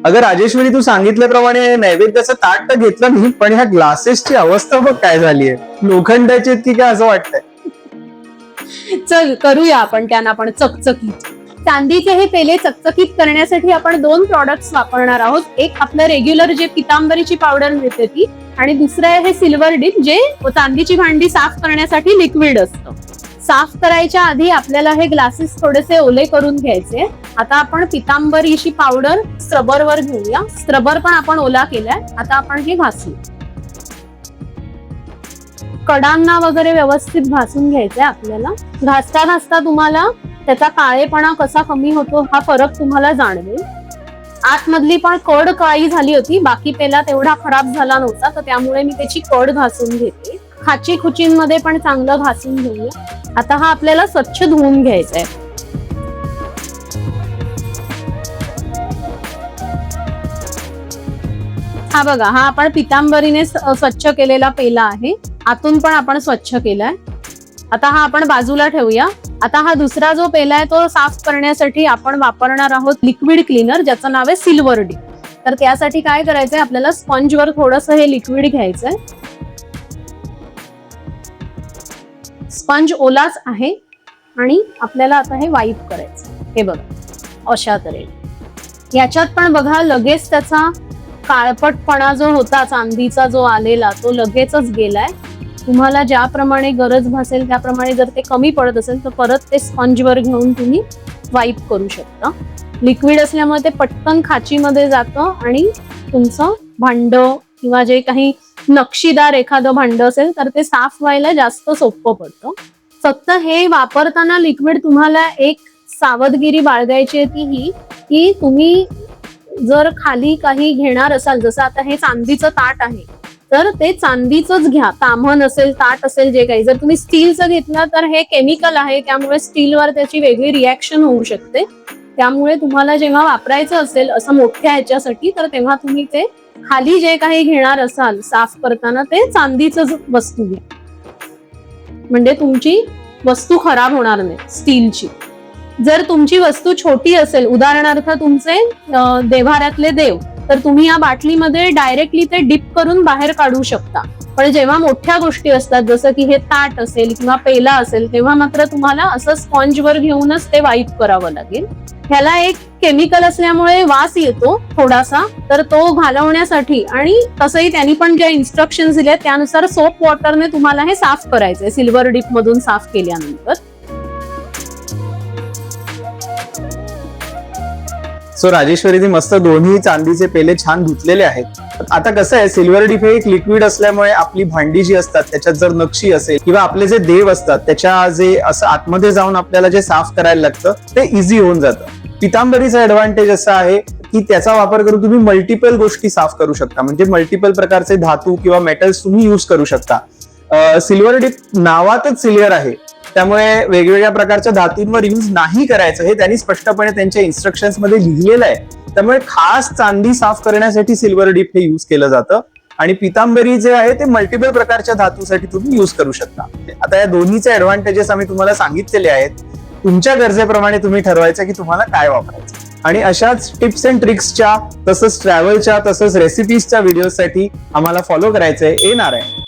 अगं राजेश्वरी, तू सांगितल्याप्रमाणे नैवेद्याचं ताट तर घेतलं नाही, पण ह्या ग्लासेसची अवस्था बघ काय झालीये. लोखंडाची आहेत की काय असं वाटतंय. चल करूया आपण त्यांना पण चकचकीत. चांदीचे हे पेले चकचकीत करण्यासाठी आपण 2 प्रॉडक्ट्स वापरणार आहोत. एक आपलं रेग्युलर जे पितांबरीची पावडर मिळते ती, आणि दुसरं आहे हे सिल्वर डिप, जे चांदीची भांडी साफ करण्यासाठी लिक्विड असतं. साफ करायच्या आधी आपल्याला हे ग्लासेस थोडेसे ओले करून घ्यायचे. आता आपण पितांबरीची पावडर स्क्रबरवर घेऊया. स्क्रबर पण आपण ओला केलाय. आता आपण हे घासू. कडांना वगैरे व्यवस्थित घासून घ्यायचंय आपल्याला. घासता घासता तुम्हाला त्याचा काळेपणा कसा कमी होतो हा फरक तुम्हाला जाणवेल. आतमधली पण कड काळी झाली होती, बाकी पेला तेवढा खराब झाला नव्हता, तर त्यामुळे मी त्याची कड घासून घेते. खाची खुचींमध्ये पण चांगलं घासून घेऊया. आता हा आपल्याला स्वच्छ धुवून घ्यायचा आहे. हा बघा, हा आपण पितांबरीने स्वच्छ केलेला पेला आहे. आतून पण आपण स्वच्छ केलाय. आता हा आपण बाजूला ठेवूया. आता हा दुसरा जो पेला आहे तो साफ करण्यासाठी आपण वापरणार आहोत लिक्विड क्लीनर, ज्याचं नाव आहे सिल्वर डिप. तर त्यासाठी काय करायचंय, आपल्याला स्पंजवर थोडंसं हे लिक्विड घ्यायचंय. स्पंज ओलाच आहे आणि आपल्याला आता हे वाईप करायचं. हे बघा अशा तऱ्हेने. याच्यात पण बघा लगेच त्याचा काळपटपणा जो होता चांदीचा जो आलेला तो लगेचच गेलाय. तुम्हाला ज्याप्रमाणे गरज भासेल त्याप्रमाणे जर ते कमी पडत असेल तर परत ते स्पंजवर घेऊन तुम्ही वाईप करू शकता. लिक्विड असल्यामुळे ते पटकन खाचीमध्ये जातं आणि तुमचं भांड किंवा जे काही नक्षीदार एखादं भांड असेल तर ते साफ व्हायला जास्त सोपं पडतं. फक्त हे वापरताना लिक्विड तुम्हाला एक सावधगिरी बाळगायची ती ही की तुम्ही जर खाली काही घेणार असाल, जसं आता हे चांदीचं ताट आहे, तर ते चांदीचंच घ्या. ताम्हण असेल, ताट असेल, जे काही. जर तुम्ही स्टीलचं घेतलं तर हे केमिकल आहे, त्यामुळे स्टीलवर त्याची वेगळी रिॲक्शन होऊ शकते. त्यामुळे तुम्हाला जेव्हा वापरायचं असेल असं मोठ्या ह्याच्यासाठी, तर तेव्हा तुम्ही ते खाली जे काही घेणार असाल साफ करताना ते चांदीचंच वस्तू घ्या, म्हणजे तुमची वस्तू खराब होणार नाही स्टीलची. जर तुमची वस्तू छोटी असेल, उदाहरणार्थ तुमचे देव्हाऱ्यातले देव, तर तुम्ही या बाटलीमध्ये डायरेक्टली ते डिप करून बाहेर काढू शकता. पण जेव्हा मोठ्या गोष्टी असतात, जसं की हे ताट असेल किंवा पेला असेल, तेव्हा मात्र तुम्हाला असं स्पॉन्जवर घेऊनच ते वाईप करावं लागेल. ह्याला एक केमिकल असल्यामुळे वास येतो थोडासा, तर तो घालवण्यासाठी, आणि तसंही त्यांनी पण ज्या इन्स्ट्रक्शन्स दिल्या त्यानुसार सोप वॉटरने तुम्हाला हे साफ करायचंय सिल्वर डिप मधून साफ केल्यानंतर. सो राजेश्वरी, मस्त दोन्ही चांदीचे पेले छान धुतलेले आहेत. आता कसं आहे, सिल्वर डिप हे एक लिक्विड असल्यामुळे आपली भांडी जी असतात त्याच्यात जर नक्षी असेल किंवा आपले जे देव असतात त्याच्या जे असं आतमध्ये जाऊन आपल्याला जे साफ करायला लागतं ते इझी होऊन जातं. पितांबरीचा ऍडव्हान्टेज असा आहे की त्याचा वापर करून तुम्ही मल्टिपल गोष्टी साफ करू शकता, म्हणजे मल्टिपल प्रकारचे धातू किंवा मेटल्स तुम्ही युज करू शकता. सिल्वर डिप नावातच सिल्वर आहे, त्यामुळे वेगवेगळ्या प्रकारच्या धातूंवर यूज नाही करायचं हे त्यांनी स्पष्टपणे त्यांच्या इन्स्ट्रक्शन्स मध्ये लिहिलेलं आहे. त्यामुळे खास चांदी साफ करण्यासाठी सिल्वर डिप हे यूज केलं जातं, आणि पितांबरी जे आहे ते मल्टिपल प्रकारच्या धातूसाठी तुम्ही यूज करू शकता. आता या दोन्हीचे ऍडव्हान्टेजेस आम्ही तुम्हाला सांगितलेले आहेत. तुमच्या गरजेप्रमाणे तुम्ही ठरवायचं की तुम्हाला काय वापरायचं. आणि अशाच टिप्स अँड ट्रिक्सच्या, तसंच ट्रॅव्हलच्या, तसंच रेसिपीजच्या व्हिडिओसाठी आम्हाला फॉलो करायचंय. नारायण.